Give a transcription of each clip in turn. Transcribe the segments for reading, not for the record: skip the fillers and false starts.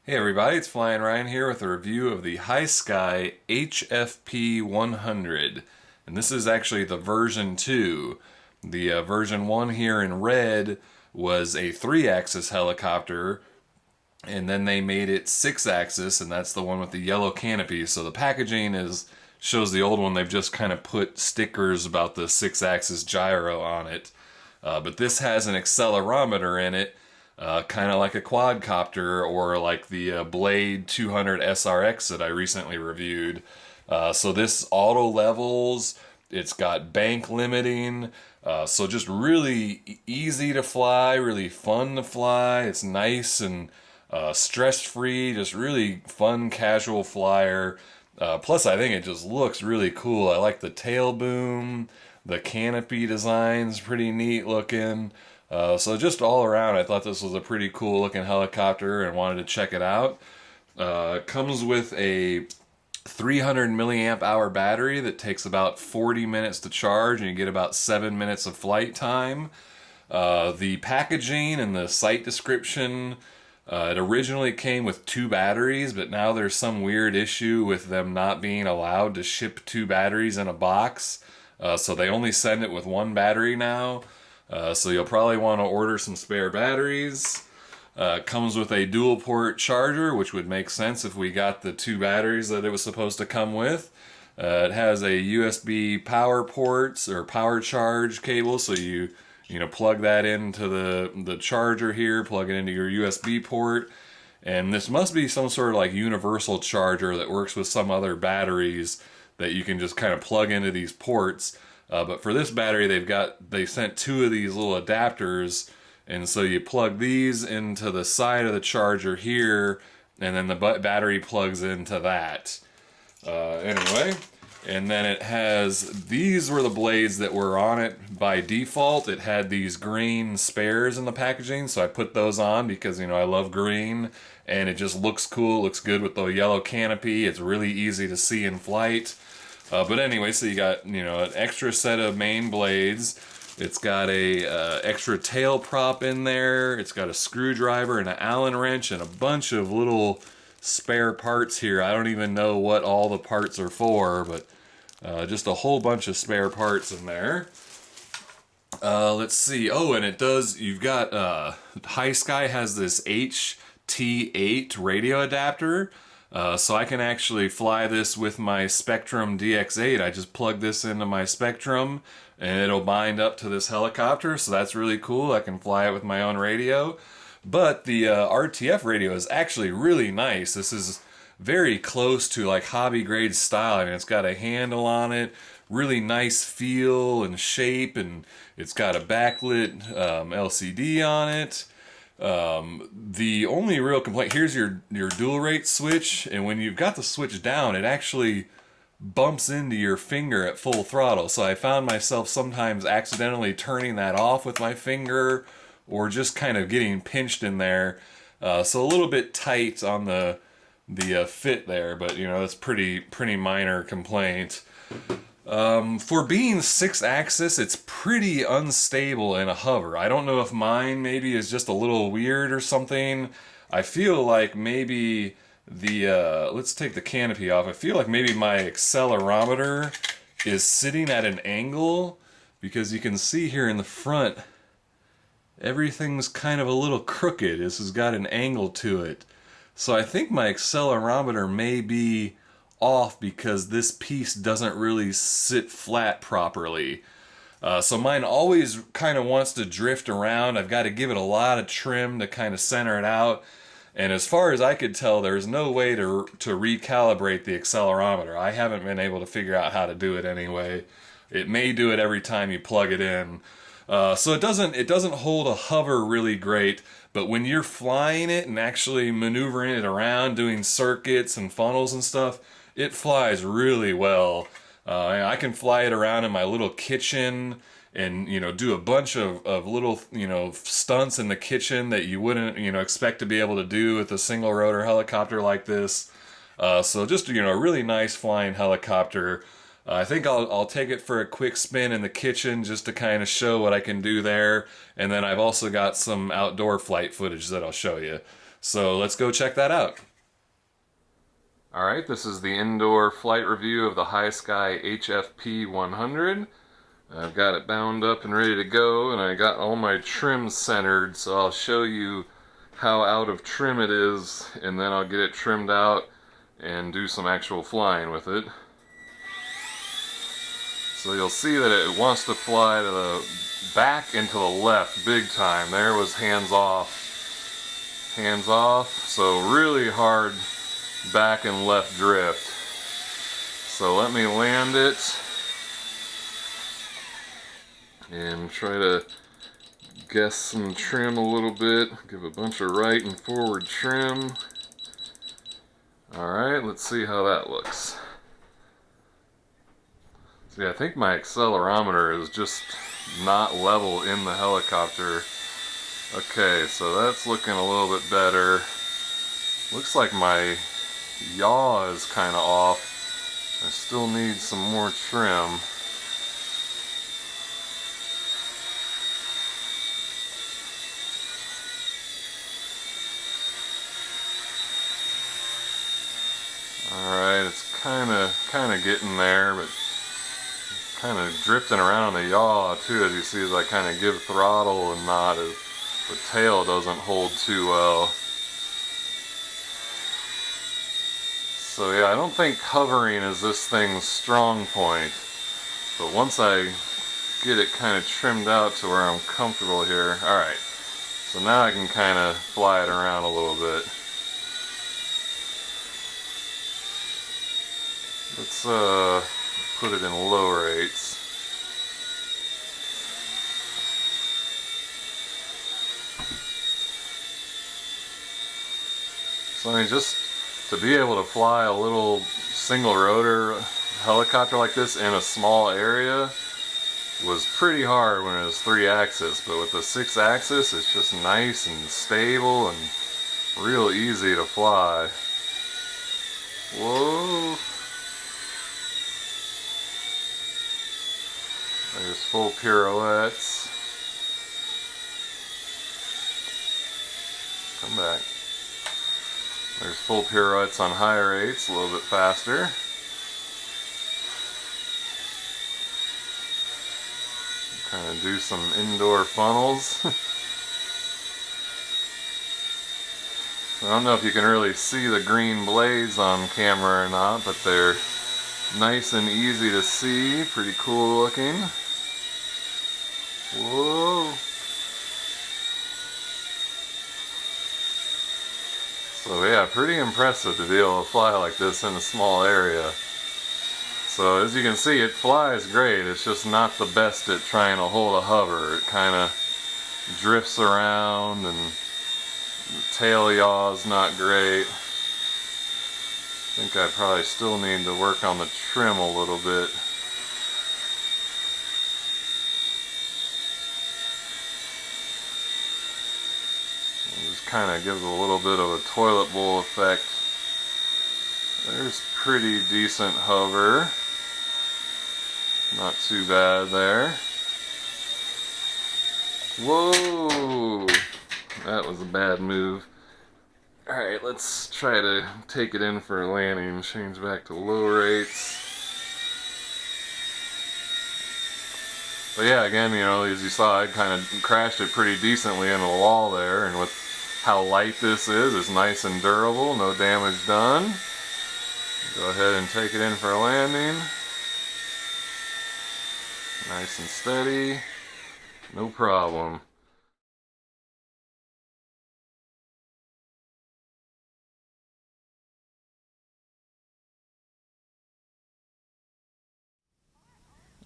Hey everybody, it's Flyin Ryan here with a review of the Hisky HFP100. And this is actually the version 2. The version 1 here in red was a 3-axis helicopter, and then they made it 6-axis, and that's the one with the yellow canopy. So the packaging shows the old one. They've just kind of put stickers about the 6-axis gyro on it. But this has an accelerometer in it, kind of like a quadcopter or like the Blade 200 SRX that I recently reviewed. So this auto levels, it's got bank limiting, so just really easy to fly, really fun to fly. It's nice and stress-free, just really fun, casual flyer. Plus, I think it just looks really cool. I like the tail boom, the canopy design's pretty neat looking. So just all around, I thought this was a pretty cool looking helicopter and wanted to check it out. It comes with a 300 milliamp hour battery that takes about 40 minutes to charge, and you get about 7 minutes of flight time. The packaging and the site description, it originally came with 2 batteries, but now there's some weird issue with them not being allowed to ship 2 batteries in a box. So they only send it with 1 battery now. So you'll probably want to order some spare batteries. Comes with a dual port charger, which would make sense if we got the 2 batteries that it was supposed to come with. It has a USB power ports or power charge cable, so you plug that into the charger here, plug it into your USB port, and this must be some sort of like universal charger that works with some other batteries that you can just kind of plug into these ports. But for this battery, they sent 2 of these little adapters, and so you plug these into the side of the charger here, and then the battery plugs into that. Anyway, and then it has, these were the blades that were on it by default. It had these green spares in the packaging, so I put those on because, I love green, and it just looks cool, looks good with the yellow canopy. It's really easy to see in flight. But anyway, so you got, an extra set of main blades. It's got a extra tail prop in there. It's got a screwdriver and an Allen wrench and a bunch of little spare parts here. I don't even know what all the parts are for, but just a whole bunch of spare parts in there. Let's see. Oh, and you've got, Hisky has this HT8 radio adapter. So I can actually fly this with my Spectrum DX8. I just plug this into my Spectrum and it'll bind up to this helicopter, so that's really cool. I can fly it with my own radio. But the RTF radio is actually really nice. This is very close to like hobby grade style. I mean, it's got a handle on it, really nice feel and shape, and it's got a backlit LCD on it. The only real complaint, here's your dual rate switch, and when you've got the switch down, it actually bumps into your finger at full throttle. So I found myself sometimes accidentally turning that off with my finger, or just kind of getting pinched in there. So a little bit tight on the fit there, but that's pretty minor complaint. For being 6-axis, it's pretty unstable in a hover. I don't know if mine maybe is just a little weird or something. I feel like maybe let's take the canopy off. I feel like maybe my accelerometer is sitting at an angle, because you can see here in the front, everything's kind of a little crooked. This has got an angle to it. So I think my accelerometer may be off because this piece doesn't really sit flat properly. So mine always kind of wants to drift around. I've got to give it a lot of trim to kind of center it out. And as far as I could tell, there's no way to recalibrate the accelerometer. I haven't been able to figure out how to do it anyway. It may do it every time you plug it in. So it doesn't hold a hover really great, but when you're flying it and actually maneuvering it around, doing circuits and funnels and stuff, it flies really well. I can fly it around in my little kitchen and, do a bunch of little, stunts in the kitchen that you wouldn't, expect to be able to do with a single rotor helicopter like this. So just, a really nice flying helicopter. I think I'll take it for a quick spin in the kitchen just to kind of show what I can do there. And then I've also got some outdoor flight footage that I'll show you. So let's go check that out. Alright, this is the indoor flight review of the Hisky HFP100. I've got it bound up and ready to go, and I got all my trim centered, so I'll show you how out of trim it is, and then I'll get it trimmed out and do some actual flying with it. So you'll see that it wants to fly to the back and to the left big time. There was hands off. Hands off, so really hard back and left drift. So let me land it and try to guess some trim a little bit. Give a bunch of right and forward trim. Alright, let's see how that looks. See, I think my accelerometer is just not level in the helicopter. Okay, so that's looking a little bit better. Looks like my yaw is kind of off. I still need some more trim. Alright, it's kind of getting there, but kind of drifting around the yaw too, as you see, as I kind of give throttle and not, as the tail doesn't hold too well. So yeah, I don't think hovering is this thing's strong point, but once I get it kind of trimmed out to where I'm comfortable here, alright, so now I can kind of fly it around a little bit. Let's put it in low rates. So I mean, just to be able to fly a little single rotor helicopter like this in a small area was pretty hard when it was 3-axis, but with the 6-axis it's just nice and stable and real easy to fly. Whoa! There's full pirouettes. Come back. There's full pirouettes on high rates, a little bit faster. Kind of do some indoor funnels. I don't know if you can really see the green blades on camera or not, but they're nice and easy to see, pretty cool looking. Whoa! So yeah, pretty impressive to be able to fly like this in a small area. So as you can see, it flies great, it's just not the best at trying to hold a hover. It kind of drifts around and the tail yaw is not great. I think I probably still need to work on the trim a little bit. It just kind of gives a little bit of a toilet bowl effect. There's pretty decent hover. Not too bad there. Whoa! That was a bad move. Alright, let's try to take it in for a landing. Change back to low rates. But yeah, again, you know, as you saw, I kind of crashed it pretty decently into the wall there, and with how light this is, it's nice and durable, no damage done. Go ahead and take it in for a landing. Nice and steady, no problem.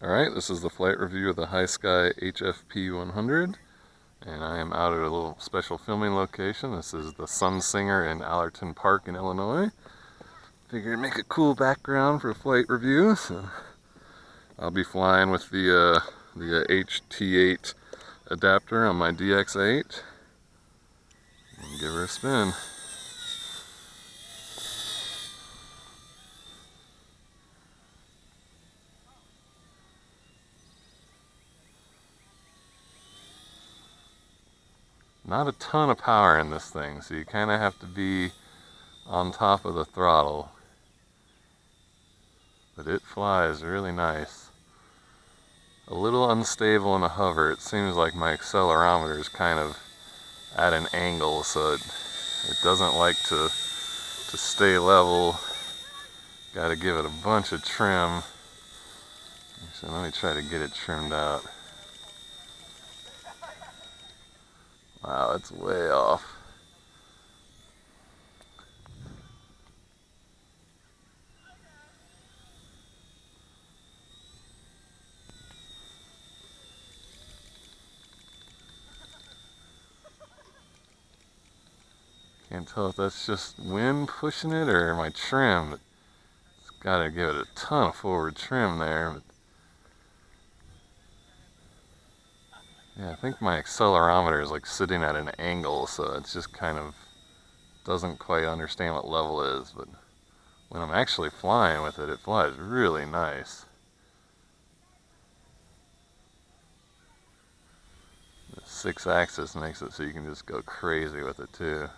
Alright, this is the flight review of the Hisky HFP100, and I am out at a little special filming location. This is the Sun Singer in Allerton Park in Illinois. Figured it'd make a cool background for a flight review, so I'll be flying with the HT8 adapter on my DX8 and give her a spin. not a ton of power in this thing, so you kind of have to be on top of the throttle. But it flies really nice. A little unstable in a hover. It seems like my accelerometer is kind of at an angle, so it doesn't like to stay level. Got to give it a bunch of trim. So let me try to get it trimmed out. Wow, it's way off. Can't tell if that's just wind pushing it or my trim. But it's got to give it a ton of forward trim there. But yeah, I think my accelerometer is like sitting at an angle, so it's just kind of doesn't quite understand what level is. But when I'm actually flying with it, it flies really nice. The 6-axis makes it so you can just go crazy with it too.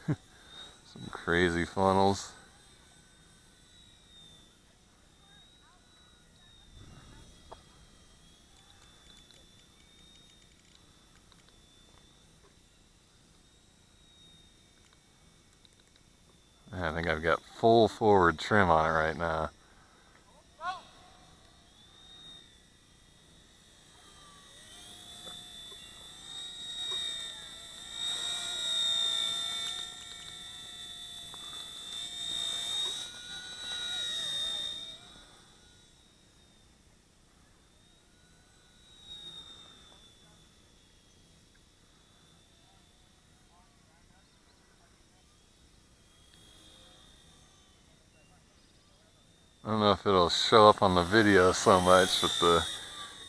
Some crazy funnels. I think I've got full forward trim on it right now. I don't know if it'll show up on the video so much, but the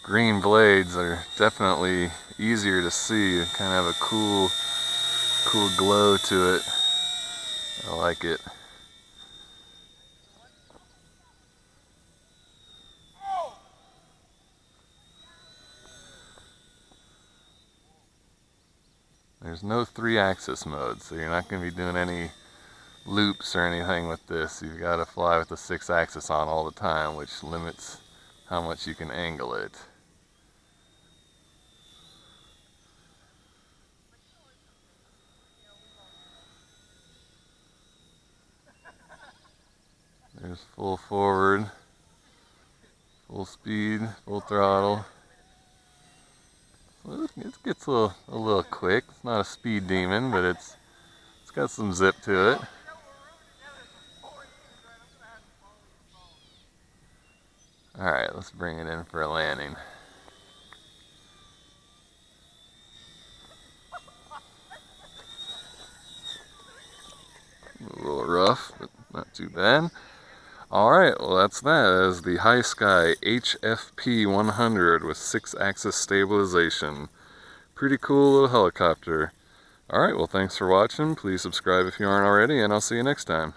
green blades are definitely easier to see. They kind of have a cool glow to it. I like it. There's no 3-axis mode, so you're not going to be doing any loops or anything with this. You've got to fly with the 6-axis on all the time, which limits how much you can angle it. There's full forward, full speed, full throttle. So it gets a little quick. It's not a speed demon, but it's got some zip to it. Alright, let's bring it in for a landing. A little rough, but not too bad. Alright, well that's that. That is the Hisky HFP100 with 6-axis stabilization. Pretty cool little helicopter. Alright, well thanks for watching. Please subscribe if you aren't already, and I'll see you next time.